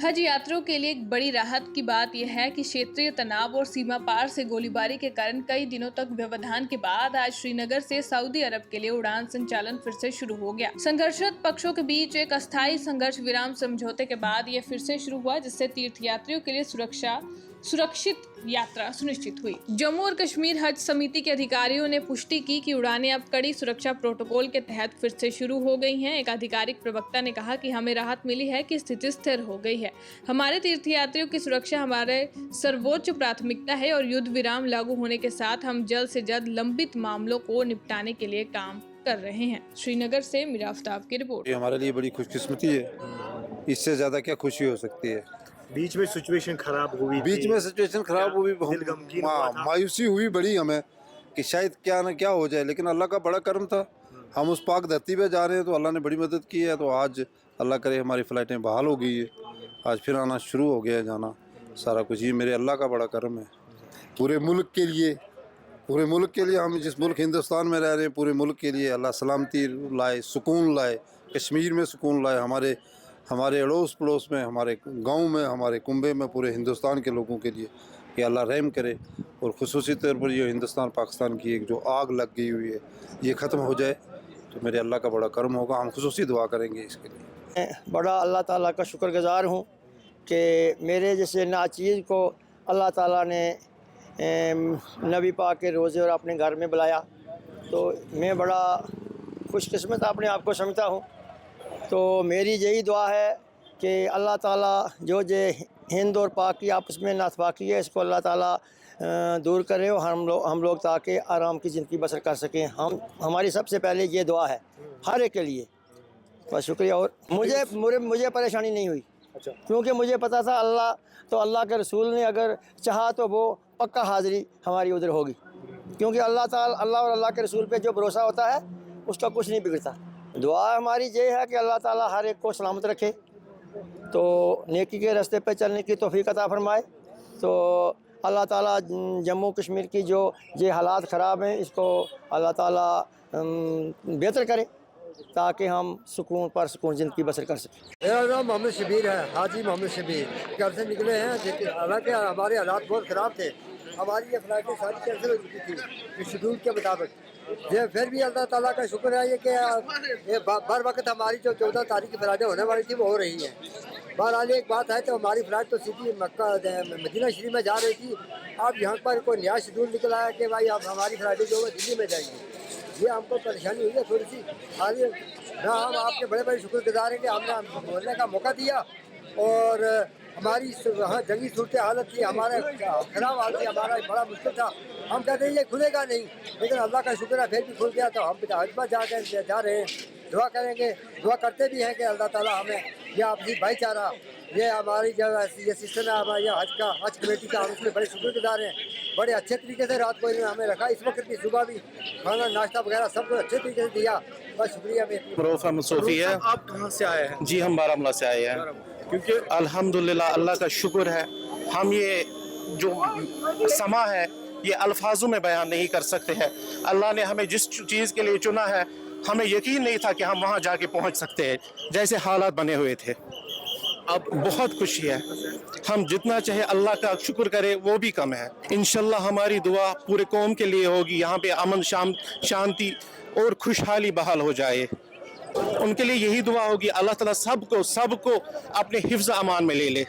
हज यात्रियों के लिए एक बड़ी राहत की बात यह है कि क्षेत्रीय तनाव और सीमा पार से गोलीबारी के कारण कई दिनों तक व्यवधान के बाद आज श्रीनगर से सऊदी अरब के लिए उड़ान संचालन फिर से शुरू हो गया। संघर्षरत पक्षों के बीच एक अस्थायी संघर्ष विराम समझौते के बाद यह फिर से शुरू हुआ, जिससे तीर्थयात्रियों के लिए सुरक्षित यात्रा सुनिश्चित हुई। जम्मू और कश्मीर हज समिति के अधिकारियों ने पुष्टि की कि उड़ानें अब कड़ी सुरक्षा प्रोटोकॉल के तहत फिर से शुरू हो गई हैं। एक आधिकारिक प्रवक्ता ने कहा कि हमें राहत मिली है कि स्थिति स्थिर हो गई है। हमारे तीर्थयात्रियों की सुरक्षा हमारे सर्वोच्च प्राथमिकता है और युद्ध विराम लागू होने के साथ हम जल्द से जल्द लंबित मामलों को निपटाने के लिए काम कर रहे हैं। श्रीनगर से मीरा आफ्ताब की रिपोर्ट। ये हमारे लिए बड़ी खुशकिस्मती है, इससे ज्यादा क्या खुशी हो सकती है। बीच में सिचुएशन खराब हुई, मायूसी हुई बड़ी हमें कि शायद क्या ना क्या हो जाए, लेकिन अल्लाह का बड़ा करम था। हम उस पाक धरती पे जा रहे हैं तो अल्लाह ने बड़ी मदद की है। तो आज अल्लाह करे हमारी फ़्लाइटें बहाल हो गई है, आज फिर आना शुरू हो गया है, जाना सारा कुछ। ये मेरे अल्लाह का बड़ा करम है पूरे मुल्क के लिए। हम जिस मुल्क हिंदुस्तान में रह रहे हैं, पूरे मुल्क के लिए अल्लाह सलामती लाए, सुकून लाए, कश्मीर में सुकून लाए, हमारे अड़ोस पड़ोस में, हमारे गांव में, हमारे कुंबे में, पूरे हिंदुस्तान के लोगों के लिए कि अल्लाह रहम करे। और ख़ुसूसी तौर पर ये हिंदुस्तान पाकिस्तान की एक जो आग लग गई हुई है, ये ख़त्म हो जाए तो मेरे अल्लाह का बड़ा करम होगा। हम ख़ुसूसी दुआ करेंगे इसके लिए। बड़ा अल्लाह ताला का शुक्रगुज़ार हूँ कि मेरे जैसे नाचीज़ को अल्लाह ताला ने नबी पाक के रोज़े और अपने घर में बुलाया, तो मैं बड़ा खुशकिस्मत अपने आप को समझता हूँ। तो मेरी यही दुआ है कि अल्लाह ताला जो हिंद और पाक की आपस में नातफाकी है, इसको अल्लाह ताला दूर करे और हम लोग ताकि आराम की ज़िंदगी बसर कर सकें। हमारी सबसे पहले ये दुआ है हर एक के लिए। बस शुक्रिया। और मुझे परेशानी नहीं हुई, क्योंकि मुझे पता था अल्लाह के रसूल ने अगर चाहा तो वो पक्का हाज़िरी हमारी उधर होगी, क्योंकि अल्लाह और अल्लाह के रसूल पे जो भरोसा होता है उसका कुछ नहीं बिगड़ता। दुआ हमारी ये है कि अल्लाह ताला हर एक को सलामत रखे, तो नेकी के रास्ते पे चलने की तौफीक अता फरमाए। तो अल्लाह ताला जम्मू कश्मीर की जो ये हालात ख़राब हैं, इसको अल्लाह ताला बेहतर करे ताकि हम सुकून पर सुकून ज़िंदगी बसर कर सकें। मेरा नाम मोहम्मद शबीर है, हाजी मोहम्मद शबीर। घर से निकले हैं, हालांकि हमारे हालात बहुत ख़राब थे। हमारी ये फ्लाइटें सारी कैंसिल हो चुकी थी शेड्यूल के मुताबिक। ये फिर भी अल्लाह ताला का शुक्र है ये कि बर वक्त हमारी जो 14 तारीख की फ्लाइटें होने वाली थी वो हो रही हैं। बहरहाल एक बात है, तो हमारी फ़्लाइट तो सीधी मदीना शरीफ में जा रही थी। अब यहाँ पर कोई नया शेड्यूल निकला है कि भाई अब हमारी फ़्लाइटें जो है दिल्ली में जाएंगी। ये हमको परेशानी हुई है थोड़ी सी। हालांकि ना हम आपके बड़े बड़े शुक्रगुजार हैं कि हमने बोलने का मौका दिया, और हमारी वहाँ जंगी सूरत हालत थी, हमारा खराब हाल थी, हमारा बड़ा मुश्किल था। हम कहते हैं ये खुलेगा नहीं, लेकिन अल्लाह का शुक्र है फिर भी खुल गया। तो हम हजमा जा रहे हैं, दुआ करेंगे, दुआ करते भी हैं कि अल्लाह ताला हमें ये आपसी भाईचारा, ये हमारी जो ये सिस्टम है हमारे हज कमेटी का, हम उसमें बड़े शुक्रगुजार हैं। बड़े अच्छे तरीके से रात को इन्होंने हमें रखा, इस वक्त भी सुबह भी खाना नाश्ता वगैरह सब कुछ अच्छे तरीके से दिया। बस शुक्रिया। सोफी है। आप कहाँ से आए हैं? जी, हम बारामूला से आए हैं। क्योंकि अल्हम्दुलिल्लाह अल्लाह का शुक्र है, हम ये जो समा है ये अल्फाजों में बयान नहीं कर सकते हैं। अल्लाह ने हमें जिस चीज़ के लिए चुना है, हमें यकीन नहीं था कि हम वहाँ जाके पहुँच सकते हैं, जैसे हालात बने हुए थे। अब बहुत खुशी है, हम जितना चाहे अल्लाह का शुक्र करें वो भी कम है। इंशाल्लाह हमारी दुआ पूरे कौम के लिए होगी, यहाँ पे अमन शांति और खुशहाली बहाल हो जाए। उनके लिए यही दुआ होगी, अल्लाह ताला सबको अपने हिफ्ज़ अमान में ले ले।